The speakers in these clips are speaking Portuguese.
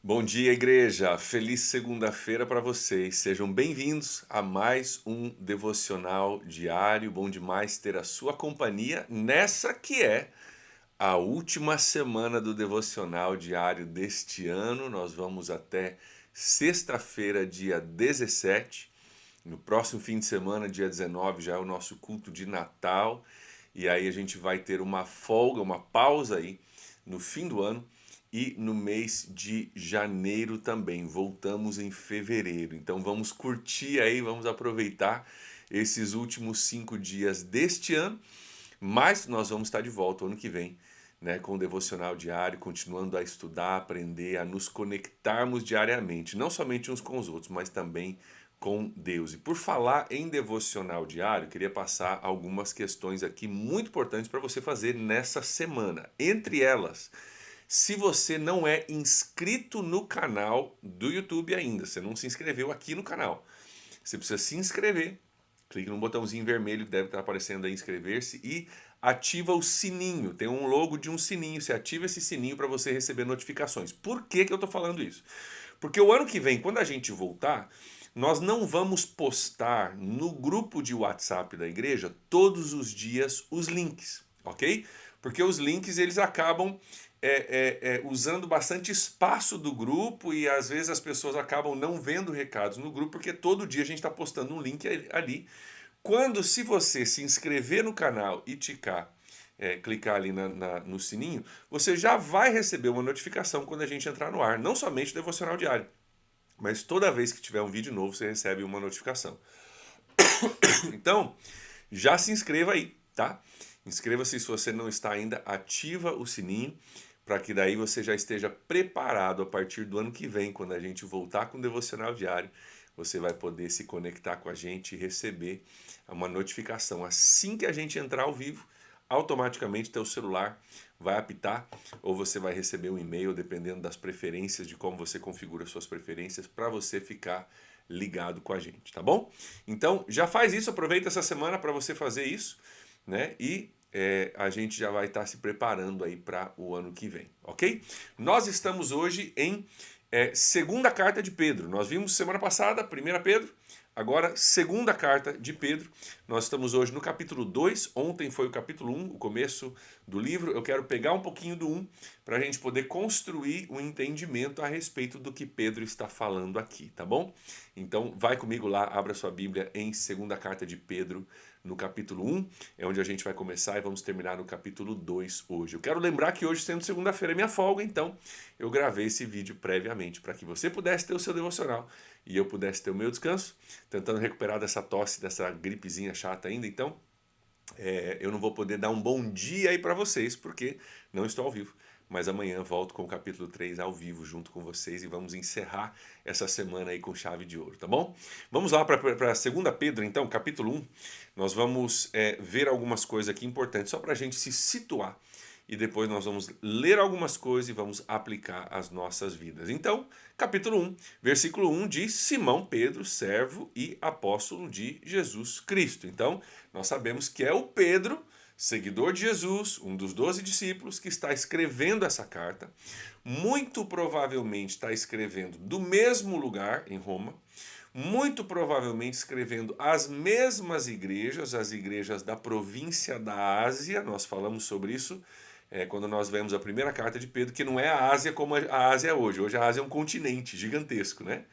Bom dia, igreja! Feliz segunda-feira para vocês. Sejam bem-vindos a mais um devocional diário. Bom demais ter a sua companhia nessa que é a última semana do devocional diário deste ano. Nós vamos até sexta-feira, dia 17. No próximo fim de semana, dia 19, já é o nosso culto de Natal. E aí a gente vai ter uma folga, uma pausa aí no fim do ano e no mês de janeiro também. Voltamos em fevereiro. Então vamos curtir aí, vamos aproveitar esses últimos 5 dias deste ano. Mas nós vamos estar de volta o ano que vem, né, com o devocional diário, continuando a estudar, aprender, a nos conectarmos diariamente, não somente uns com os outros, mas também com Deus. E por falar em devocional diário, queria passar algumas questões aqui muito importantes para você fazer nessa semana. Entre elas, se você não é inscrito no canal do YouTube ainda, você não se inscreveu aqui no canal, você precisa se inscrever. Clique no botãozinho vermelho que deve estar aparecendo aí, inscrever-se, e ativa o sininho. Tem um logo de um sininho. Você ativa esse sininho para você receber notificações. Por que que eu estou falando isso? Porque o ano que vem, quando a gente voltar, nós não vamos postar no grupo de WhatsApp da igreja todos os dias os links, ok? Porque os links eles acabam usando bastante espaço do grupo e às vezes as pessoas acabam não vendo recados no grupo porque todo dia a gente está postando um link ali. Quando, se você se inscrever no canal e clicar ali no sininho, você já vai receber uma notificação quando a gente entrar no ar. Não somente o devocional diário, mas toda vez que tiver um vídeo novo você recebe uma notificação. Então, já se inscreva aí, tá? Inscreva-se se você não está ainda, ativa o sininho para que daí você já esteja preparado a partir do ano que vem, quando a gente voltar com o devocional diário, você vai poder se conectar com a gente e receber uma notificação. Assim que a gente entrar ao vivo, automaticamente teu celular vai apitar ou você vai receber um e-mail, dependendo das preferências, de como você configura suas preferências, para você ficar ligado com a gente, tá bom? Então já faz isso, aproveita essa semana para você fazer isso, né? E a gente já vai estar se preparando aí para o ano que vem, ok? Nós estamos hoje em segunda carta de Pedro. Nós vimos semana passada, 1 Pedro, agora segunda carta de Pedro. Nós estamos hoje no capítulo 2, ontem foi o capítulo 1, o começo do livro. Eu quero pegar um pouquinho do 1 para a gente poder construir um entendimento a respeito do que Pedro está falando aqui, tá bom? Então vai comigo lá, abra sua Bíblia em segunda carta de Pedro, no capítulo 1, é onde a gente vai começar e vamos terminar no capítulo 2 hoje. Eu quero lembrar que hoje, sendo segunda-feira, é minha folga, então eu gravei esse vídeo previamente para que você pudesse ter o seu devocional e eu pudesse ter o meu descanso, tentando recuperar dessa tosse, dessa gripezinha chata ainda. Então, eu não vou poder dar um bom dia aí para vocês, porque não estou ao vivo. Mas amanhã volto com o capítulo 3 ao vivo junto com vocês e vamos encerrar essa semana aí com chave de ouro, tá bom? Vamos lá para 2 Pedro, então, capítulo 1. Nós vamos ver algumas coisas aqui importantes, só para a gente se situar. E depois nós vamos ler algumas coisas e vamos aplicar às nossas vidas. Então, capítulo 1, versículo 1 diz: Simão Pedro, servo e apóstolo de Jesus Cristo. Então, nós sabemos que é o Pedro, seguidor de Jesus, um dos 12 discípulos, que está escrevendo essa carta. Muito provavelmente está escrevendo do mesmo lugar, em Roma. Muito provavelmente escrevendo as mesmas igrejas, as igrejas da província da Ásia. Nós falamos sobre isso quando nós vemos a primeira carta de Pedro, que não é a Ásia como a Ásia é hoje. Hoje a Ásia é um continente gigantesco, né?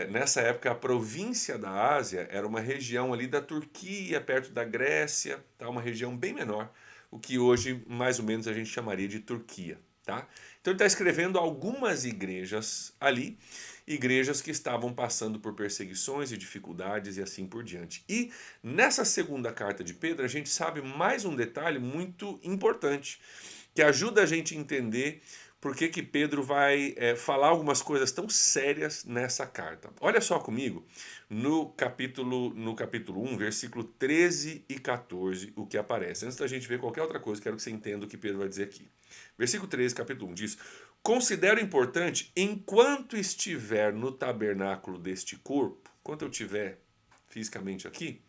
Nessa época, a província da Ásia era uma região ali da Turquia, perto da Grécia, tá? Uma região bem menor, o que hoje mais ou menos a gente chamaria de Turquia. Tá? Então ele está escrevendo algumas igrejas ali, igrejas que estavam passando por perseguições e dificuldades e assim por diante. E nessa segunda carta de Pedro, a gente sabe mais um detalhe muito importante, que ajuda a gente a entender por que que Pedro vai falar algumas coisas tão sérias nessa carta. Olha só comigo, no capítulo 1, versículo 13 e 14, o que aparece. Antes da gente ver qualquer outra coisa, quero que você entenda o que Pedro vai dizer aqui. Versículo 13, capítulo 1 diz: Considero importante, enquanto estiver no tabernáculo deste corpo, enquanto eu estiver fisicamente aqui,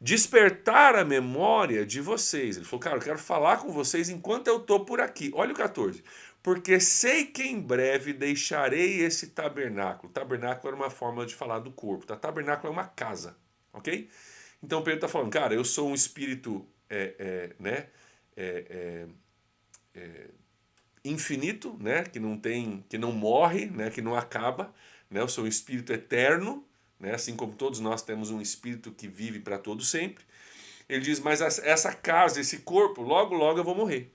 despertar a memória de vocês. Ele falou, cara, eu quero falar com vocês enquanto eu estou por aqui. Olha o 14. Porque sei que em breve deixarei esse tabernáculo. Tabernáculo era uma forma de falar do corpo. Tá? Tabernáculo é uma casa, ok? Então Pedro está falando, cara, eu sou um espírito né, é, infinito, né, que não morre, né, que não acaba, né? Eu sou um espírito eterno, né, assim como todos nós temos um espírito que vive para todo sempre. Ele diz, mas essa casa, esse corpo, logo logo eu vou morrer.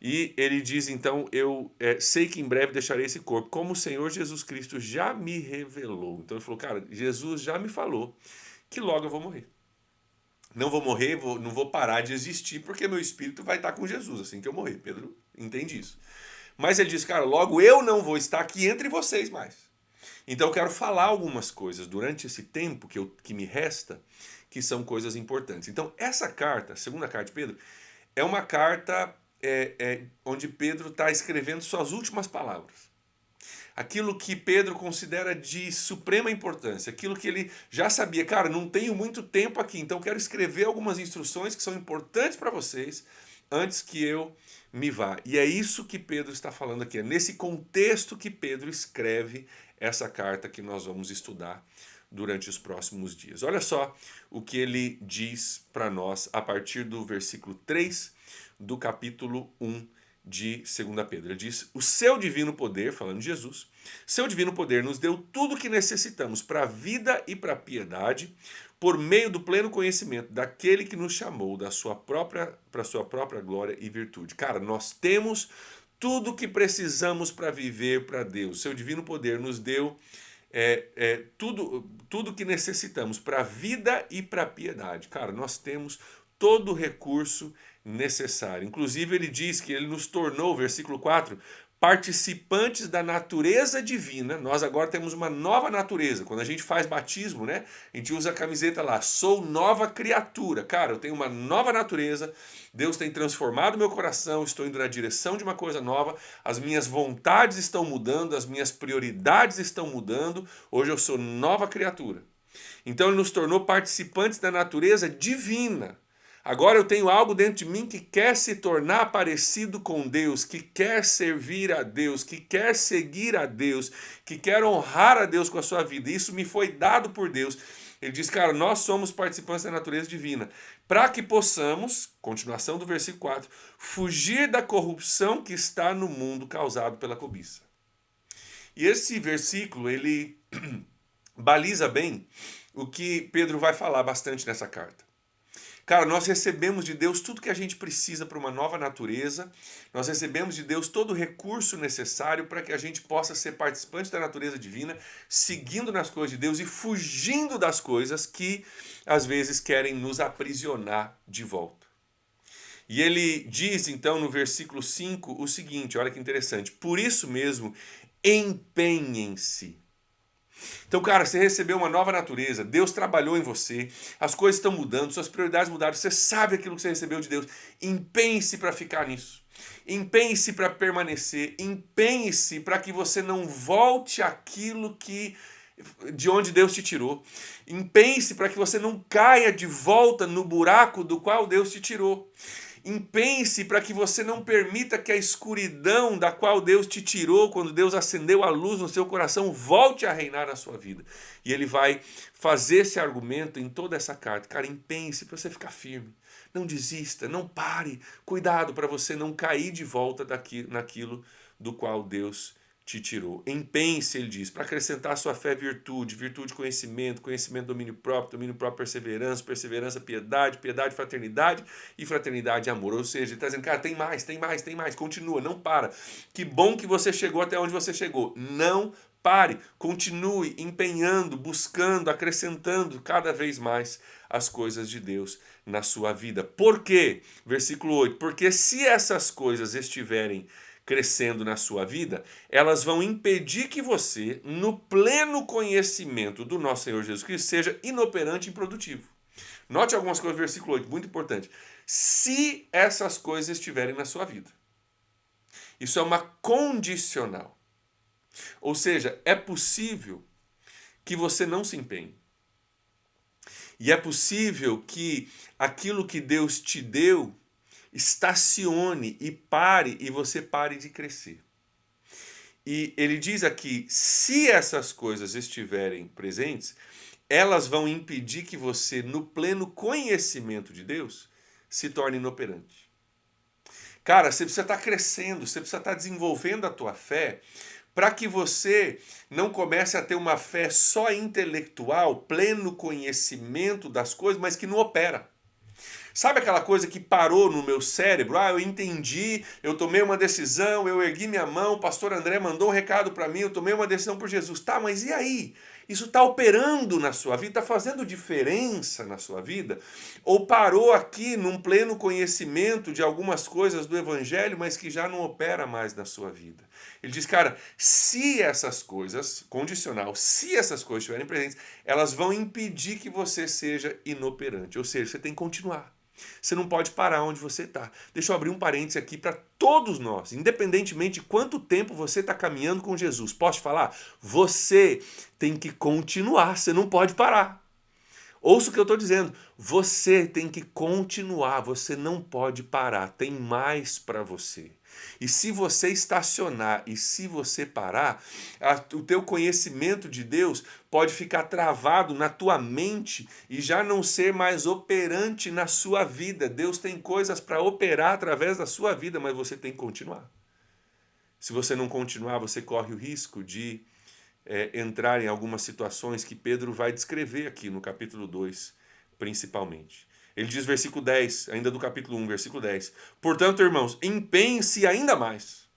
E ele diz então, eu sei que em breve deixarei esse corpo, como o Senhor Jesus Cristo já me revelou. Então ele falou, cara, Jesus já me falou que logo eu vou morrer. Não vou morrer, não vou parar de existir, porque meu espírito vai estar com Jesus assim que eu morrer. Pedro entende isso. Mas ele diz, cara, logo eu não vou estar aqui entre vocês mais. Então eu quero falar algumas coisas durante esse tempo que me resta, que são coisas importantes. Então essa carta, a segunda carta de Pedro, é uma carta onde Pedro está escrevendo suas últimas palavras. Aquilo que Pedro considera de suprema importância, aquilo que ele já sabia, cara, não tenho muito tempo aqui, então quero escrever algumas instruções que são importantes para vocês antes que eu me vá. E é isso que Pedro está falando aqui, é nesse contexto que Pedro escreve essa carta que nós vamos estudar durante os próximos dias. Olha só o que ele diz para nós a partir do versículo 3 do capítulo 1 de 2 Pedro. Ele diz, o seu divino poder, falando de Jesus, seu divino poder nos deu tudo o que necessitamos para a vida e para a piedade, por meio do pleno conhecimento daquele que nos chamou para a sua própria glória e virtude. Cara, nós temos tudo o que precisamos para viver para Deus. Seu divino poder nos deu tudo que necessitamos para a vida e para a piedade. Cara, nós temos todo o recurso necessário. Inclusive ele diz que ele nos tornou, versículo 4, participantes da natureza divina. Nós agora temos uma nova natureza. Quando a gente faz batismo, né? A gente usa a camiseta lá, sou nova criatura. Cara, eu tenho uma nova natureza. Deus tem transformado meu coração, estou indo na direção de uma coisa nova. As minhas vontades estão mudando, as minhas prioridades estão mudando. Hoje eu sou nova criatura. Então ele nos tornou participantes da natureza divina. Agora eu tenho algo dentro de mim que quer se tornar parecido com Deus, que quer servir a Deus, que quer seguir a Deus, que quer honrar a Deus com a sua vida. Isso me foi dado por Deus. Ele diz, cara, nós somos participantes da natureza divina, para que possamos, continuação do versículo 4, fugir da corrupção que está no mundo causado pela cobiça. E esse versículo, ele baliza bem o que Pedro vai falar bastante nessa carta. Cara, nós recebemos de Deus tudo que a gente precisa para uma nova natureza. Nós recebemos de Deus todo o recurso necessário para que a gente possa ser participante da natureza divina, seguindo nas coisas de Deus e fugindo das coisas que às vezes querem nos aprisionar de volta. E ele diz então no versículo 5 o seguinte, olha que interessante: por isso mesmo, empenhem-se. Então, cara, você recebeu uma nova natureza, Deus trabalhou em você, as coisas estão mudando, suas prioridades mudaram, você sabe aquilo que você recebeu de Deus. Empenhe-se para ficar nisso. Empenhe-se para permanecer. Empenhe-se para que você não volte àquilo de onde Deus te tirou. Empenhe-se para que você não caia de volta no buraco do qual Deus te tirou. Empenhe-se para que você não permita que a escuridão da qual Deus te tirou, quando Deus acendeu a luz no seu coração, volte a reinar na sua vida. E ele vai fazer esse argumento em toda essa carta. Cara, empenhe-se para você ficar firme. Não desista, não pare. Cuidado para você não cair de volta naquilo do qual Deus te tirou. Empenhe-se, ele diz, para acrescentar à sua fé virtude, virtude conhecimento, conhecimento domínio próprio perseverança, perseverança piedade, piedade fraternidade e fraternidade amor. Ou seja, ele está dizendo, cara, tem mais, continua, não para. Que bom que você chegou até onde você chegou. Não pare, continue empenhando, buscando, acrescentando cada vez mais as coisas de Deus na sua vida. Por quê? Versículo 8, porque se essas coisas estiverem crescendo na sua vida, elas vão impedir que você, no pleno conhecimento do nosso Senhor Jesus Cristo, seja inoperante e improdutivo. Note algumas coisas, versículo 8, muito importante. Se essas coisas estiverem na sua vida. Isso é uma condicional. Ou seja, é possível que você não se empenhe. E é possível que aquilo que Deus te deu estacione e pare, e você pare de crescer. E ele diz aqui, se essas coisas estiverem presentes, elas vão impedir que você, no pleno conhecimento de Deus, se torne inoperante. Cara, você precisa estar crescendo, você precisa estar desenvolvendo a tua fé, para que você não comece a ter uma fé só intelectual, pleno conhecimento das coisas, mas que não opera. Sabe aquela coisa que parou no meu cérebro? Ah, eu entendi, eu tomei uma decisão, eu ergui minha mão, o pastor André mandou um recado para mim, eu tomei uma decisão por Jesus. Tá, mas e aí? Isso está operando na sua vida? Está fazendo diferença na sua vida? Ou parou aqui num pleno conhecimento de algumas coisas do evangelho, mas que já não opera mais na sua vida? Ele diz, cara, se essas coisas, condicional, se essas coisas estiverem presentes, elas vão impedir que você seja inoperante. Ou seja, você tem que continuar. Você não pode parar onde você está. Deixa eu abrir um parêntese aqui para todos nós, independentemente de quanto tempo você está caminhando com Jesus. Posso te falar? Você tem que continuar, você não pode parar. Ouça o que eu estou dizendo. Você tem que continuar, você não pode parar. Tem mais para você. E se você estacionar e se você parar, o teu conhecimento de Deus pode ficar travado na tua mente e já não ser mais operante na sua vida. Deus tem coisas para operar através da sua vida, mas você tem que continuar. Se você não continuar, você corre o risco de entrar em algumas situações que Pedro vai descrever aqui no capítulo 2, principalmente. Ele diz, versículo 10, ainda do capítulo 1, versículo 10. Portanto, irmãos, empenhem-se ainda mais.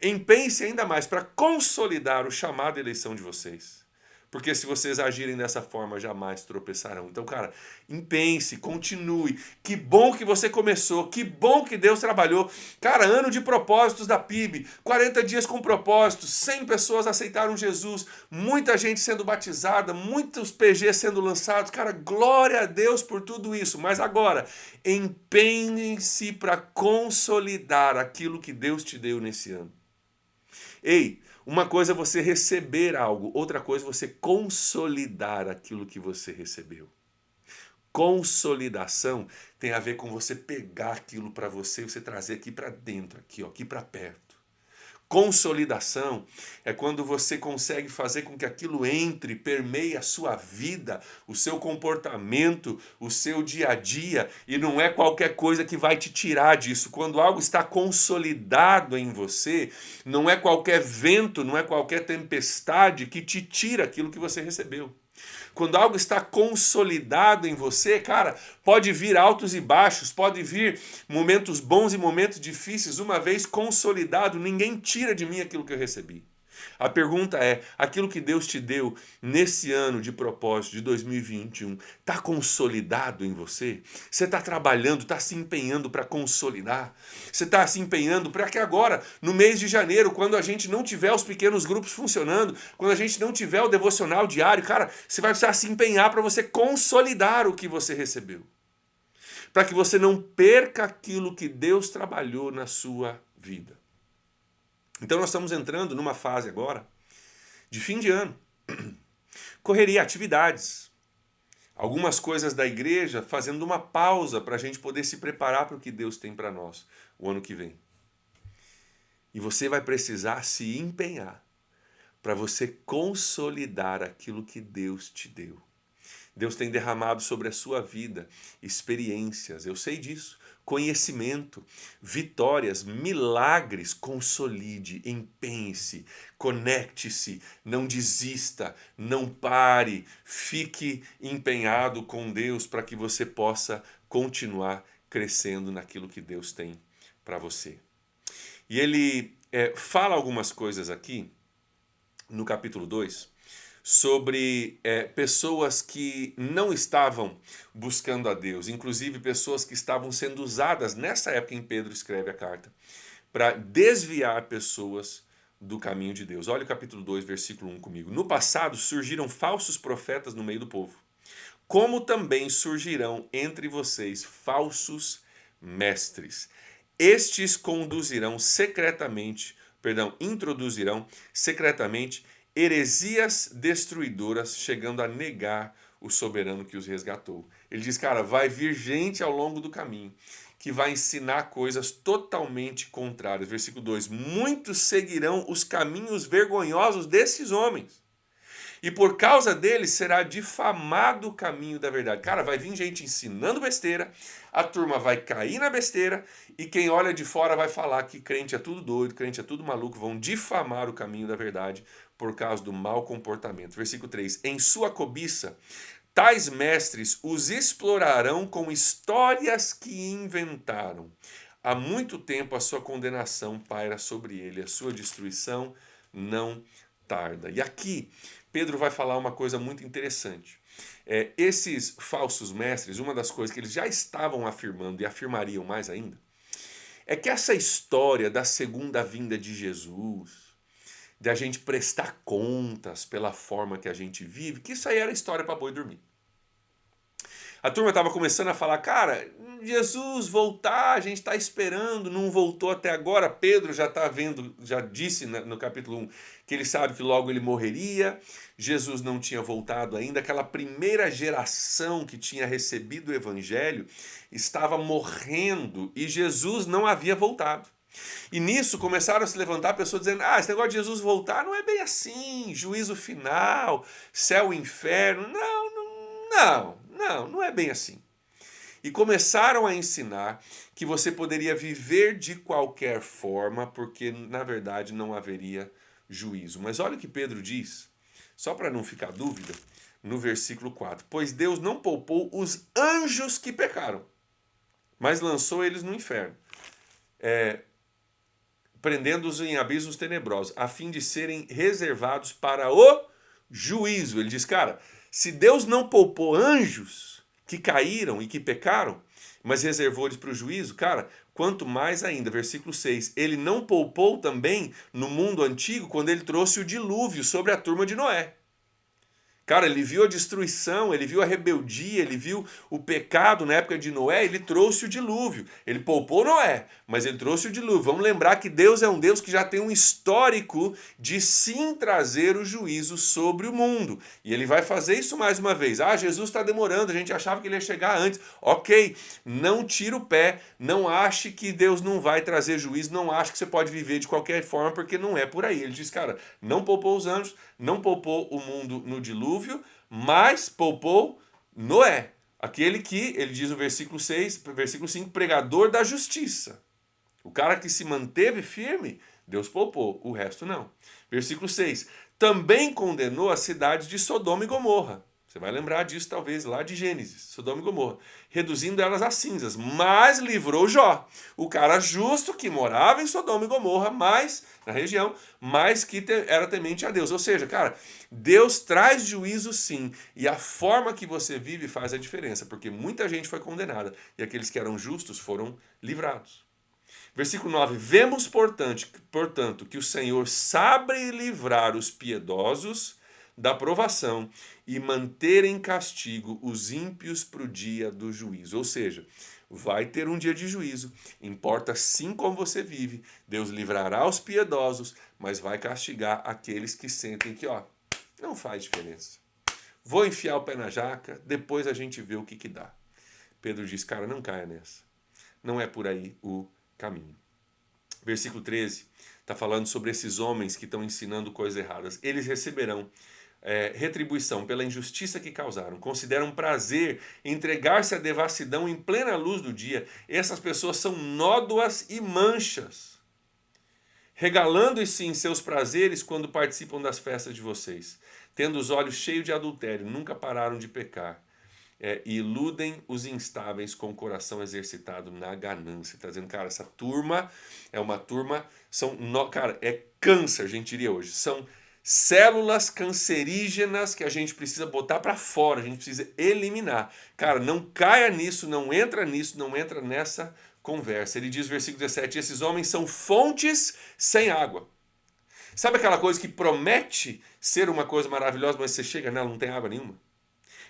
Empenhem-se ainda mais para consolidar o chamado e eleição de vocês. Porque se vocês agirem dessa forma, jamais tropeçarão. Então, cara, empenhe-se, continue. Que bom que você começou, que bom que Deus trabalhou. Cara, ano de propósitos da PIB, 40 dias com propósitos, 100 pessoas aceitaram Jesus, muita gente sendo batizada, muitos PGs sendo lançados. Cara, glória a Deus por tudo isso. Mas agora, empenhe-se para consolidar aquilo que Deus te deu nesse ano. Ei, uma coisa é você receber algo, outra coisa é você consolidar aquilo que você recebeu. Consolidação tem a ver com você pegar aquilo para você e você trazer aqui para dentro, aqui para perto. Consolidação é quando você consegue fazer com que aquilo entre, permeie a sua vida, o seu comportamento, o seu dia a dia, e não é qualquer coisa que vai te tirar disso. Quando algo está consolidado em você, não é qualquer vento, não é qualquer tempestade que te tira aquilo que você recebeu. Quando algo está consolidado em você, cara, pode vir altos e baixos, pode vir momentos bons e momentos difíceis. Uma vez consolidado, ninguém tira de mim aquilo que eu recebi. A pergunta é, aquilo que Deus te deu nesse ano de propósito, de 2021, está consolidado em você? Você está trabalhando, está se empenhando para consolidar? Você está se empenhando para que agora, no mês de janeiro, quando a gente não tiver os pequenos grupos funcionando, quando a gente não tiver o devocional diário, cara, você vai precisar se empenhar para você consolidar o que você recebeu. Para que você não perca aquilo que Deus trabalhou na sua vida. Então nós estamos entrando numa fase agora de fim de ano. Correria, atividades. Algumas coisas da igreja fazendo uma pausa para a gente poder se preparar para o que Deus tem para nós o ano que vem. E você vai precisar se empenhar para você consolidar aquilo que Deus te deu. Deus tem derramado sobre a sua vida experiências, eu sei disso, conhecimento, vitórias, milagres. Consolide, empenhe-se, conecte-se, não desista, não pare, fique empenhado com Deus para que você possa continuar crescendo naquilo que Deus tem para você. E ele fala algumas coisas aqui no capítulo 2, sobre pessoas que não estavam buscando a Deus, inclusive pessoas que estavam sendo usadas nessa época em Pedro escreve a carta, para desviar pessoas do caminho de Deus. Olha o capítulo 2, versículo 1 comigo. No passado surgiram falsos profetas no meio do povo, como também surgirão entre vocês falsos mestres. Estes introduzirão secretamente heresias destruidoras, chegando a negar o soberano que os resgatou. Ele diz, cara, vai vir gente ao longo do caminho que vai ensinar coisas totalmente contrárias. Versículo 2: muitos seguirão os caminhos vergonhosos desses homens, e por causa deles será difamado o caminho da verdade. Cara, vai vir gente ensinando besteira, a turma vai cair na besteira, e quem olha de fora vai falar que crente é tudo doido, crente é tudo maluco, vão difamar o caminho da verdade por causa do mau comportamento. Versículo 3: em sua cobiça, tais mestres os explorarão com histórias que inventaram. Há muito tempo a sua condenação paira sobre ele, a sua destruição não tarda. E aqui Pedro vai falar uma coisa muito interessante. Esses falsos mestres, uma das coisas que eles já estavam afirmando e afirmariam mais ainda, é que essa história da segunda vinda de Jesus, de a gente prestar contas pela forma que a gente vive, que isso aí era história para boi dormir. A turma estava começando a falar, cara, Jesus voltar, a gente está esperando, não voltou até agora. Pedro já está vendo, já disse no capítulo 1 que ele sabe que logo ele morreria. Jesus não tinha voltado ainda. Aquela primeira geração que tinha recebido o evangelho estava morrendo e Jesus não havia voltado. E nisso começaram a se levantar pessoas dizendo, esse negócio de Jesus voltar não é bem assim, juízo final, céu e inferno. Não é bem assim. E começaram a ensinar que você poderia viver de qualquer forma, porque na verdade não haveria juízo. Mas olha o que Pedro diz, só para não ficar dúvida, no versículo 4. Pois Deus não poupou os anjos que pecaram, mas lançou eles no inferno, prendendo-os em abismos tenebrosos, a fim de serem reservados para o juízo. Ele diz, cara, se Deus não poupou anjos que caíram e que pecaram, mas reservou eles para o juízo, cara, quanto mais ainda, versículo 6, ele não poupou também no mundo antigo quando ele trouxe o dilúvio sobre a turma de Noé. Cara, ele viu a destruição, ele viu a rebeldia, ele viu o pecado na época de Noé, ele trouxe o dilúvio. Ele poupou Noé, mas ele trouxe o dilúvio. Vamos lembrar que Deus é um Deus que já tem um histórico de sim trazer o juízo sobre o mundo. E ele vai fazer isso mais uma vez. Jesus está demorando, a gente achava que ele ia chegar antes. Ok, não tira o pé, não ache que Deus não vai trazer juízo, não ache que você pode viver de qualquer forma, porque não é por aí. Ele diz, cara, não poupou os anjos, não poupou o mundo no dilúvio, mas poupou Noé, aquele que, ele diz no versículo 6, versículo 5, pregador da justiça. O cara que se manteve firme, Deus poupou, o resto não. Versículo 6, também condenou as cidades de Sodoma e Gomorra. Você vai lembrar disso talvez lá de Gênesis, Sodoma e Gomorra, reduzindo elas a cinzas, mas livrou Jó, o cara justo que morava em Sodoma e Gomorra, mas na região, mas que era temente a Deus. Ou seja, cara, Deus traz juízo sim, e a forma que você vive faz a diferença, porque muita gente foi condenada e aqueles que eram justos foram livrados. Versículo 9, vemos, portanto, que o Senhor sabe livrar os piedosos da provação e manter em castigo os ímpios para o dia do juízo. Ou seja, vai ter um dia de juízo, importa sim como você vive, Deus livrará os piedosos, mas vai castigar aqueles que sentem que, não faz diferença. Vou enfiar o pé na jaca, depois a gente vê o que dá. Pedro diz, cara, não caia nessa. Não é por aí o caminho. Versículo 13, está falando sobre esses homens que estão ensinando coisas erradas. Eles receberão retribuição pela injustiça que causaram. Consideram prazer entregar-se à devassidão em plena luz do dia. Essas pessoas são nódoas e manchas, regalando-se em seus prazeres quando participam das festas de vocês, tendo os olhos cheios de adultério, nunca pararam de pecar. E iludem os instáveis com o coração exercitado na ganância. Está dizendo, cara, essa turma é uma turma, cara, é câncer, a gente diria hoje, são células cancerígenas que a gente precisa botar para fora, a gente precisa eliminar. Cara, não caia nisso, não entra nessa conversa. Ele diz, versículo 17, esses homens são fontes sem água. Sabe aquela coisa que promete ser uma coisa maravilhosa, mas você chega nela, não tem água nenhuma?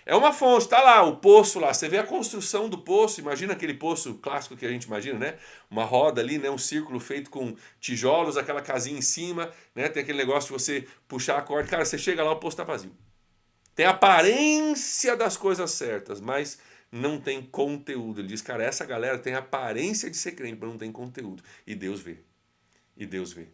É uma fonte, está lá, o poço lá, você vê a construção do poço, imagina aquele poço clássico que a gente imagina, né? Uma roda ali, né? Um círculo feito com tijolos, aquela casinha em cima, né? Tem aquele negócio de você puxar a corda, cara, você chega lá, o poço está vazio. tem aparência das coisas certas, mas não tem conteúdo. Ele diz, cara, essa galera tem aparência de ser crente, mas não tem conteúdo. E Deus vê. E Deus vê.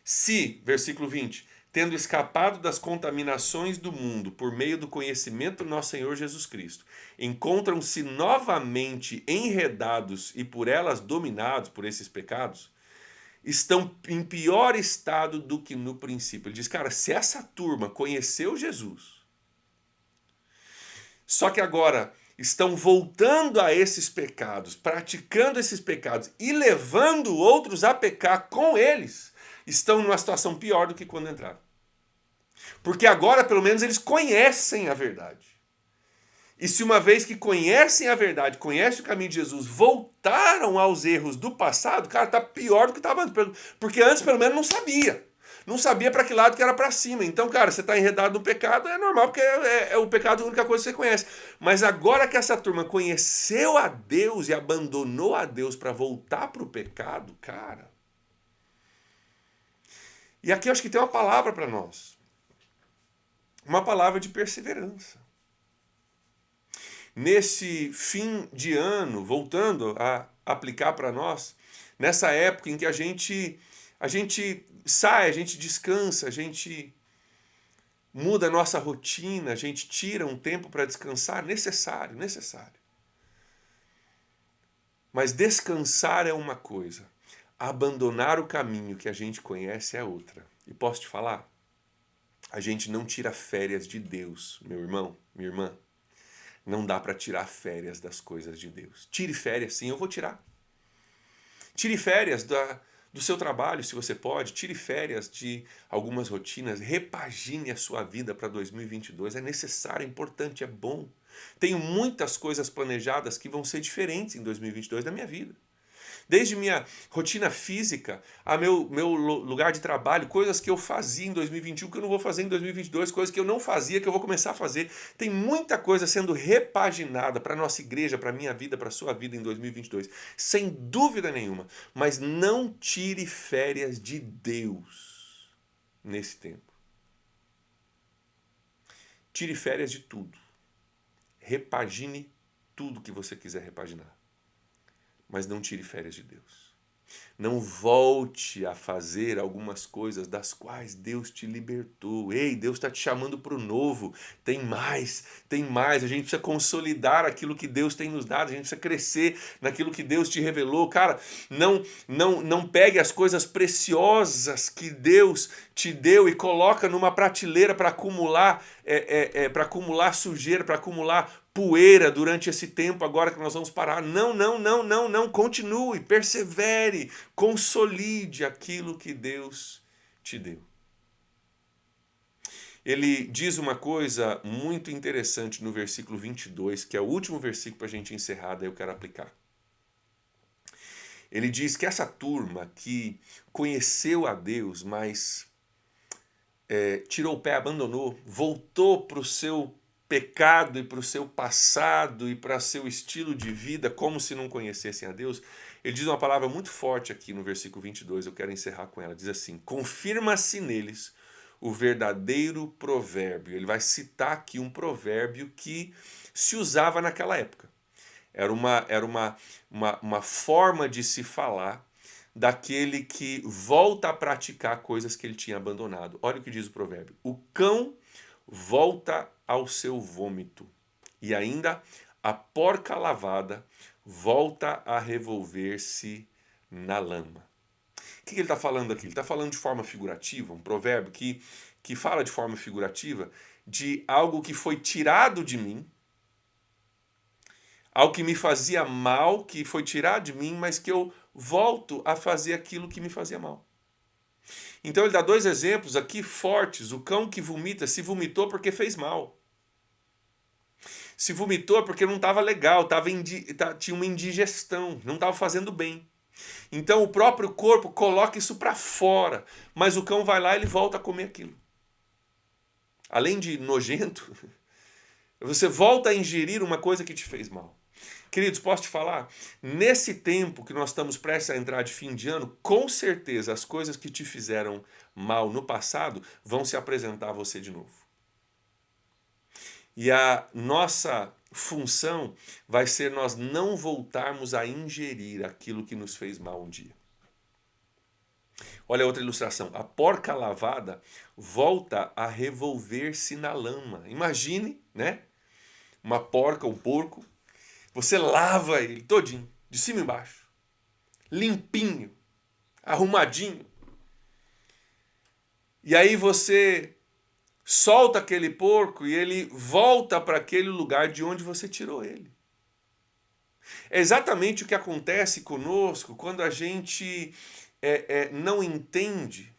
Se, versículo 20, tendo escapado das contaminações do mundo por meio do conhecimento do nosso Senhor Jesus Cristo, encontram-se novamente enredados e por elas dominados por esses pecados, estão em pior estado do que no princípio. Ele diz, cara, se essa turma conheceu Jesus, só que agora estão voltando a esses pecados, praticando esses pecados e levando outros a pecar com eles, estão numa situação pior do que quando entraram. Porque agora, pelo menos, eles conhecem a verdade. E se uma vez que conhecem a verdade, conhecem o caminho de Jesus, voltaram aos erros do passado, cara, tá pior do que estava antes. Porque antes, pelo menos, não sabia. Não sabia para que lado que era para cima. Então, cara, você está enredado no pecado, é normal, porque é o pecado a única coisa que você conhece. Mas agora que essa turma conheceu a Deus e abandonou a Deus para voltar para o pecado, cara... E aqui eu acho que tem uma palavra para nós. Uma palavra de perseverança. Nesse fim de ano, voltando a aplicar para nós, nessa época em que a gente sai, a gente descansa, a gente muda a nossa rotina, a gente tira um tempo para descansar, necessário. Mas descansar é uma coisa, abandonar o caminho que a gente conhece é outra. E posso te falar? A gente não tira férias de Deus, meu irmão, minha irmã. Não dá para tirar férias das coisas de Deus. Tire férias, sim, eu vou tirar. Tire férias do seu trabalho, se você pode. Tire férias de algumas rotinas. Repagine a sua vida para 2022. É necessário, é importante, é bom. Tenho muitas coisas planejadas que vão ser diferentes em 2022 da minha vida. Desde minha rotina física, a meu lugar de trabalho, coisas que eu fazia em 2021 que eu não vou fazer em 2022, coisas que eu não fazia que eu vou começar a fazer. Tem muita coisa sendo repaginada para a nossa igreja, para a minha vida, para a sua vida em 2022. Sem dúvida nenhuma. Mas não tire férias de Deus nesse tempo. Tire férias de tudo. Repagine tudo que você quiser repaginar. Mas não tire férias de Deus. Não volte a fazer algumas coisas das quais Deus te libertou. Ei, Deus está te chamando para o novo. Tem mais, tem mais. A gente precisa consolidar aquilo que Deus tem nos dado. A gente precisa crescer naquilo que Deus te revelou. Cara, não pegue as coisas preciosas que Deus te deu e coloca numa prateleira para acumular, para acumular sujeira, para acumular poeira durante esse tempo agora que nós vamos parar. Não, continue, persevere, consolide aquilo que Deus te deu. Ele diz uma coisa muito interessante no versículo 22, que é o último versículo para a gente encerrar, daí eu quero aplicar. Ele diz que essa turma que conheceu a Deus, mas tirou o pé, abandonou, voltou para o seu pecado e para o seu passado e para seu estilo de vida, como se não conhecessem a Deus, ele diz uma palavra muito forte aqui no versículo 22, eu quero encerrar com ela, diz assim, confirma-se neles o verdadeiro provérbio. Ele vai citar aqui um provérbio que se usava naquela época. Era uma forma de se falar daquele que volta a praticar coisas que ele tinha abandonado. Olha o que diz o provérbio. O cão volta ao seu vômito, e ainda a porca lavada volta a revolver-se na lama. O que ele está falando aqui? Ele está falando de forma figurativa, um provérbio que fala de forma figurativa de algo que foi tirado de mim, algo que me fazia mal, que foi tirado de mim, mas que eu volto a fazer aquilo que me fazia mal. Então ele dá dois exemplos aqui fortes. O cão que vomita, se vomitou porque fez mal. Se vomitou porque não estava legal, tinha uma indigestão, não estava fazendo bem. Então o próprio corpo coloca isso para fora, mas o cão vai lá e ele volta a comer aquilo. Além de nojento, você volta a ingerir uma coisa que te fez mal. Queridos, posso te falar? Nesse tempo que nós estamos prestes a entrar de fim de ano, com certeza as coisas que te fizeram mal no passado vão se apresentar a você de novo. E a nossa função vai ser nós não voltarmos a ingerir aquilo que nos fez mal um dia. Olha outra ilustração. A porca lavada volta a revolver-se na lama. Imagine, né? Uma porca, um porco. Você lava ele todinho, de cima e embaixo. Limpinho, arrumadinho. E aí você solta aquele porco e ele volta para aquele lugar de onde você tirou ele. É exatamente o que acontece conosco quando a gente não entende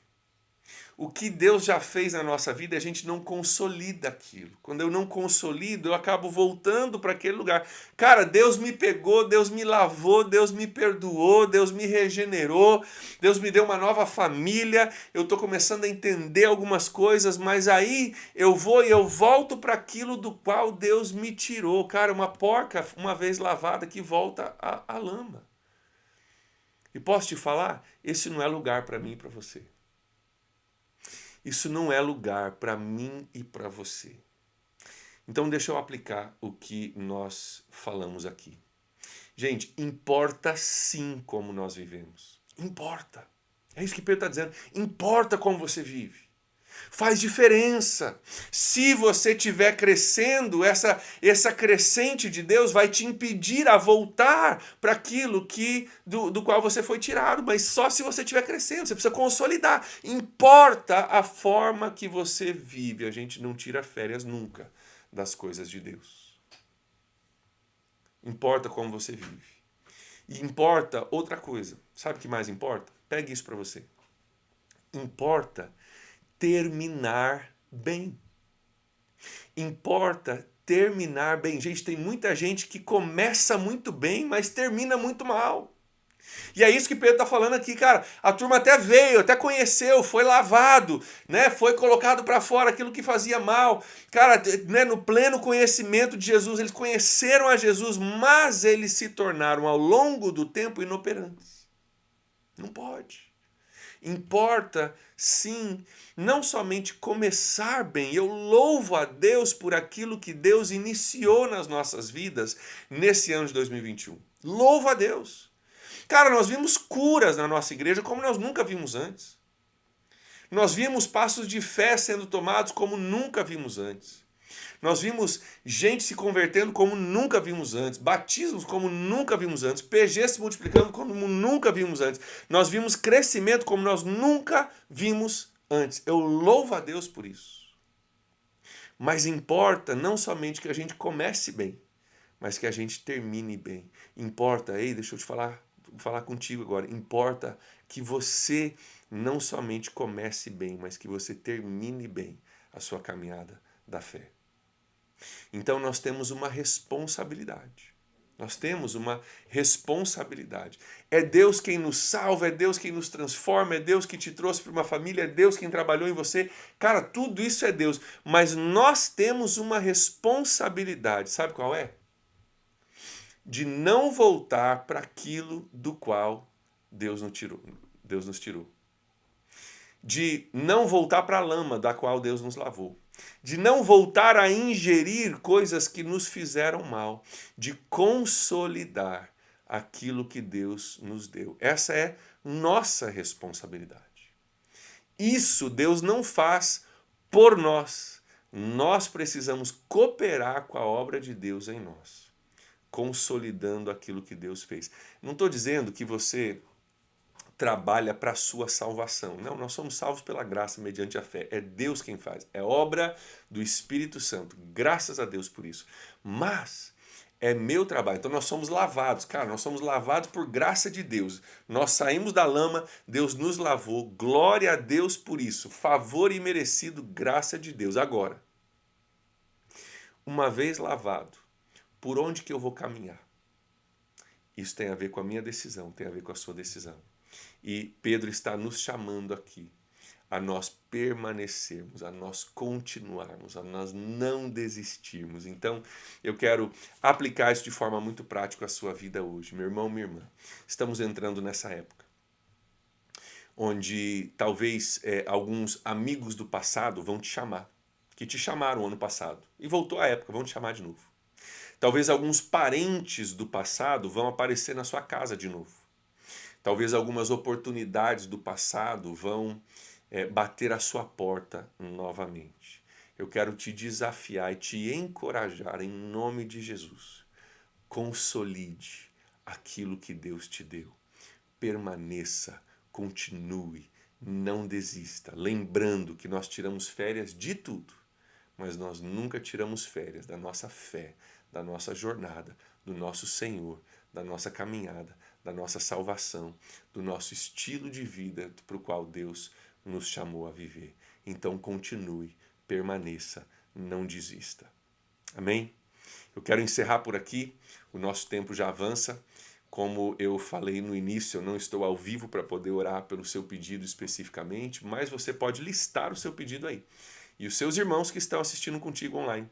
o que Deus já fez na nossa vida, a gente não consolida aquilo. Quando eu não consolido, eu acabo voltando para aquele lugar. Cara, Deus me pegou, Deus me lavou, Deus me perdoou, Deus me regenerou, Deus me deu uma nova família, eu estou começando a entender algumas coisas, mas aí eu vou e eu volto para aquilo do qual Deus me tirou. Cara, uma porca, uma vez lavada, que volta à lama. E posso te falar, esse não é lugar para mim e para você. Isso não é lugar para mim e para você. Então deixa eu aplicar o que nós falamos aqui. Gente, importa sim como nós vivemos. Importa. É isso que Pedro está dizendo. Importa como você vive. Faz diferença. Se você estiver crescendo, essa crescente de Deus vai te impedir a voltar para aquilo do qual você foi tirado. Mas só se você estiver crescendo, você precisa consolidar. Importa a forma que você vive. A gente não tira férias nunca das coisas de Deus. Importa como você vive. E importa outra coisa. Sabe o que mais importa? Pegue isso para você. Importa terminar bem. Importa terminar bem. Gente, tem muita gente que começa muito bem, mas termina muito mal. E é isso que Pedro está falando aqui, cara. A turma até veio, até conheceu, foi lavado, né? Foi colocado para fora aquilo que fazia mal. Cara, né, no pleno conhecimento de Jesus, eles conheceram a Jesus, mas eles se tornaram ao longo do tempo inoperantes. Não pode. Importa, sim, não somente começar bem. Eu louvo a Deus por aquilo que Deus iniciou nas nossas vidas nesse ano de 2021. Louvo a Deus. Cara, nós vimos curas na nossa igreja como nós nunca vimos antes. Nós vimos passos de fé sendo tomados como nunca vimos antes. Nós vimos gente se convertendo como nunca vimos antes, batismos como nunca vimos antes, PG se multiplicando como nunca vimos antes. Nós vimos crescimento como nós nunca vimos antes. Eu louvo a Deus por isso. Mas importa não somente que a gente comece bem, mas que a gente termine bem. Importa, ei, deixa eu te falar contigo agora, importa que você não somente comece bem, mas que você termine bem a sua caminhada da fé. Então nós temos uma responsabilidade. Nós temos uma responsabilidade. É Deus quem nos salva, é Deus quem nos transforma, é Deus que te trouxe para uma família, é Deus quem trabalhou em você. Cara, tudo isso é Deus. Mas nós temos uma responsabilidade. Sabe qual é? De não voltar para aquilo do qual Deus nos tirou. Deus nos tirou. De não voltar para a lama da qual Deus nos lavou. De não voltar a ingerir coisas que nos fizeram mal, de consolidar aquilo que Deus nos deu. Essa é nossa responsabilidade. Isso Deus não faz por nós. Nós precisamos cooperar com a obra de Deus em nós, consolidando aquilo que Deus fez. Não estou dizendo que você trabalha para a sua salvação. Não, nós somos salvos pela graça mediante a fé. É Deus quem faz. É obra do Espírito Santo. Graças a Deus por isso. Mas é meu trabalho. Então nós somos lavados. Cara, nós somos lavados por graça de Deus. Nós saímos da lama, Deus nos lavou. Glória a Deus por isso. Favor imerecido, graça de Deus. Agora, uma vez lavado, por onde que eu vou caminhar? Isso tem a ver com a minha decisão, tem a ver com a sua decisão. E Pedro está nos chamando aqui a nós permanecermos, a nós continuarmos, a nós não desistirmos. Então, eu quero aplicar isso de forma muito prática à sua vida hoje. Meu irmão, minha irmã, estamos entrando nessa época onde talvez alguns amigos do passado vão te chamar. que te chamaram ano passado. E voltou a época, vão te chamar de novo. Talvez alguns parentes do passado vão aparecer na sua casa de novo. Talvez algumas oportunidades do passado vão bater a sua porta novamente. Eu quero te desafiar e te encorajar em nome de Jesus. Consolide aquilo que Deus te deu. Permaneça, continue, não desista. Lembrando que nós tiramos férias de tudo, mas nós nunca tiramos férias da nossa fé, da nossa jornada, do nosso Senhor, da nossa caminhada, da nossa salvação, do nosso estilo de vida para o qual Deus nos chamou a viver. Então continue, permaneça, não desista. Amém? Eu quero encerrar por aqui, o nosso tempo já avança. Como eu falei no início, eu não estou ao vivo para poder orar pelo seu pedido especificamente, mas você pode listar o seu pedido aí. E os seus irmãos que estão assistindo contigo online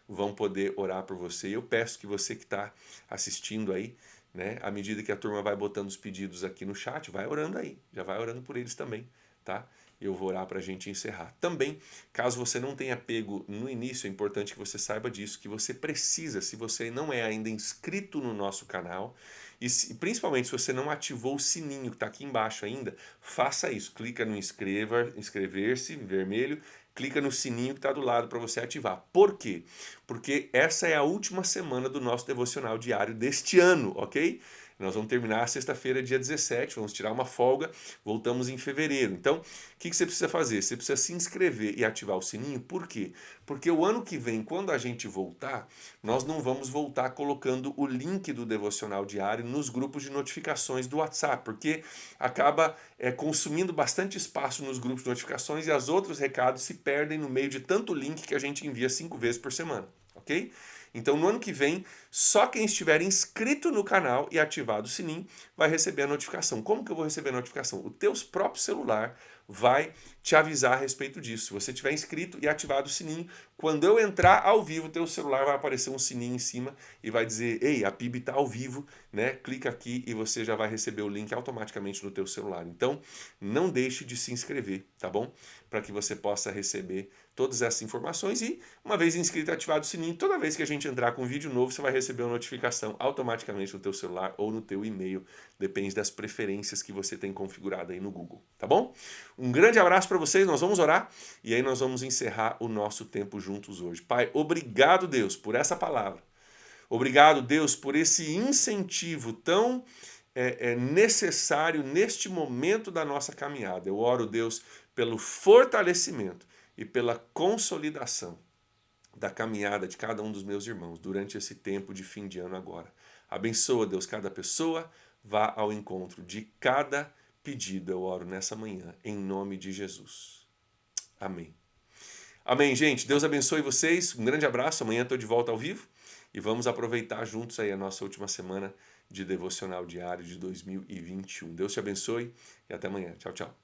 vão poder orar por você. Eu peço que você que está assistindo aí, né, à medida que a turma vai botando os pedidos aqui no chat, vai orando aí, já vai orando por eles também, tá? Eu vou orar para a gente encerrar. Também, caso você não tenha pego no início, é importante que você saiba disso, que você precisa, se você não é ainda inscrito no nosso canal, e principalmente se você não ativou o sininho que está aqui embaixo ainda, faça isso. Clica no inscrever-se, vermelho, clica no sininho que está do lado para você ativar. Por quê? Porque essa é a última semana do nosso devocional diário deste ano, ok? Nós vamos terminar sexta-feira, dia 17, vamos tirar uma folga, voltamos em fevereiro. Então, o que você precisa fazer? Você precisa se inscrever e ativar o sininho. Por quê? Porque o ano que vem, quando a gente voltar, nós não vamos voltar colocando o link do devocional diário nos grupos de notificações do WhatsApp, porque acaba consumindo bastante espaço nos grupos de notificações e os outros recados se perdem no meio de tanto link que a gente envia 5 vezes por semana, ok? Então, no ano que vem, só quem estiver inscrito no canal e ativado o sininho vai receber a notificação. Como que eu vou receber a notificação? O teu próprio celular vai te avisar a respeito disso. Se você estiver inscrito e ativado o sininho, quando eu entrar ao vivo, teu celular vai aparecer um sininho em cima e vai dizer: ei, a PIB está ao vivo, né? Clica aqui e você já vai receber o link automaticamente no teu celular. Então, não deixe de se inscrever, tá bom? Para que você possa receber todas essas informações e, uma vez inscrito e ativado o sininho, toda vez que a gente entrar com um vídeo novo, você vai receber uma notificação automaticamente no teu celular ou no teu e-mail, depende das preferências que você tem configurado aí no Google, tá bom? Um grande abraço para vocês, nós vamos orar e aí nós vamos encerrar o nosso tempo juntos hoje. Pai, obrigado, Deus, por essa palavra. Obrigado, Deus, por esse incentivo tão necessário neste momento da nossa caminhada. Eu oro, Deus, pelo fortalecimento e pela consolidação da caminhada de cada um dos meus irmãos durante esse tempo de fim de ano agora. Abençoa, Deus, cada pessoa, vá ao encontro de cada pedido. Eu oro nessa manhã, em nome de Jesus. Amém. Amém, gente. Deus abençoe vocês. Um grande abraço. Amanhã estou de volta ao vivo e vamos aproveitar juntos aí a nossa última semana de devocional diário de 2021. Deus te abençoe e até amanhã. Tchau, tchau.